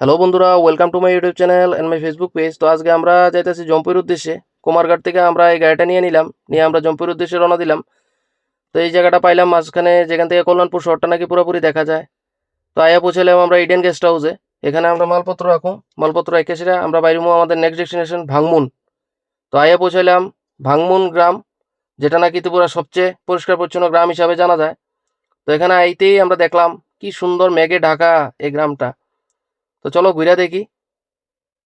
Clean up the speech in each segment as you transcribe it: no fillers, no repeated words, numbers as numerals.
Hello বন্ধুরা, welcome to my YouTube channel and my Facebook page. তো আজকে আমরা যাইতেছি জম্পুর উদ্দেশ্যে। কুমারঘাট থেকে আমরা এই গাড়িটা নিয়ে নিলাম, নিয়ে আমরা জম্পুর উদ্দেশ্যে রওনা দিলাম। তো এই জায়গাটা পাইলাম মাঝখানে, যেখান থেকে কল্যাণপুর শহরটা নাকি পুরোপুরি দেখা যায়। তো আয়া পৌঁছালাম আমরা ইডেন গেস্ট হাউসে। এখানে আমরা মালপত্র রাখুন, মালপত্র রেখে সেটা আমরা বাইরমু আমাদের নেক্সট ডেস্টিনেশন ভাংমুন। তো আয়া পৌঁছালাম ভাংমুন গ্রাম, যেটা নাকি ত্রিপুরার সবচেয়ে পরিষ্কার পরিচ্ছন্ন গ্রাম হিসাবে জানা যায়। তো এখানে আইতেই আমরা দেখলাম কি সুন্দর মেঘে ঢাকা এই গ্রামটা। তো চলো ঘুরে দেখি।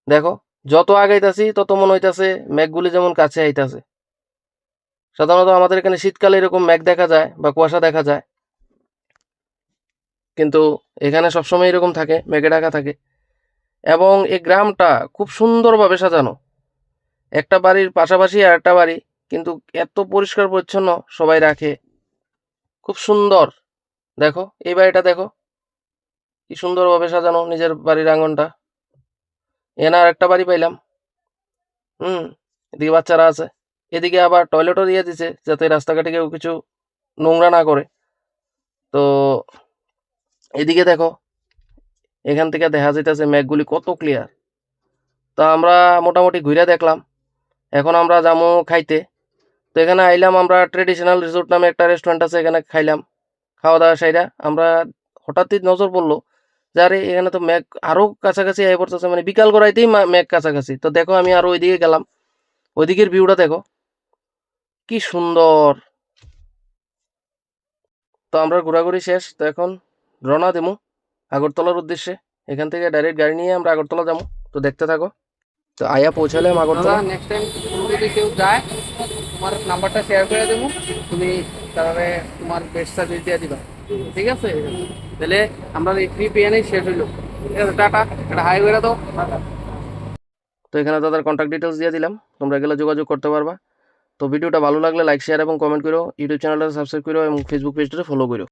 দেখো, যত আগাইতাছি তত মনে হইতাছে মেঘগুলি যেমন কাছে আইতাছে। সাধারণত আমাদের এখানে শীতকালে এরকম মেঘ দেখা যায় বা কুয়াশা দেখা যায়, কিন্তু এখানে সবসময় এরকম থাকে, মেঘে ঢাকা থাকে। এবং এই গ্রামটা খুব সুন্দরভাবে সাজানো, একটা বাড়ির পাশাপাশি আর একটা বাড়ি, কিন্তু এত পরিষ্কার পরিচ্ছন্ন সবাই রাখে, খুব সুন্দর। দেখো এই বাড়িটা দেখো, কি সুন্দরভাবে সাজানো নিজের বাড়ির আঙ্গনটা। এখানে আর একটা বাড়ি পাইলাম। হুম, এদিকে বাচ্চারা আছে, এদিকে আবার টয়লেটও দিয়ে দিছে যাতে রাস্তাঘাটে কেউ কিছু নোংরা না করে। তো এদিকে দেখো, এখান থেকে দেখা যাইতেছে মেঘগুলি কত ক্লিয়ার। তো আমরা মোটামুটি ঘুরে দেখলাম, এখন আমরা যাবো খাইতে। তো এখানে আইলাম আমরা, ট্রেডিশনাল রিসোর্ট নামে একটা রেস্টুরেন্ট আছে, এখানে খাইলাম। খাওয়া দাওয়া সাইরা আমরা হঠাৎই নজর পড়লো যে আরে এখানে তো মেঘ আরো কাছাকাছি আই পড়তেছে, মানে বিকাল গড়াইতেই মেঘ কাছাকাছি। তো দেখো আমি আরো ওইদিকে গেলাম, ওইদিকের ভিউটা দেখো কি সুন্দর। তো আমরা ঘোরাঘুরি শেষ, তো এখন রওনা দেবো আগরতলার উদ্দেশ্যে। এখান থেকে ডাইরেক্ট গাড়ি নিয়ে আমরা আগরতলা যাবো। তো দেখতে থাকো। তো আয়া পৌঁছালাম দাদা, আগরতলা। নেক্সট টাইম যদি কেউ যায়, তোমার নাম্বারটা শেয়ার করে দেবো। তুমি তাহলে তোমার বেস্ট সার্ভিস দিয়ে দিবা, ঠিক আছে? তাহলে আমরা এই ট্রিপ এখানেই শেষ হইলো। ঠিক আছে, টাটা। একটা হাই করে দাও। তো এখানে তাদের কন্ট্যাক্ট ডিটেলস দিয়ে দিলাম, তোমরা গেলে যোগাযোগ করতে পারবা। তো ভিডিওটা ভালো লাগলে লাইক শেয়ার এবং কমেন্ট করো, ইউটিউব চ্যানেলটা সাবস্ক্রাইব করো এবং ফেসবুক পেজটা ফলো করো।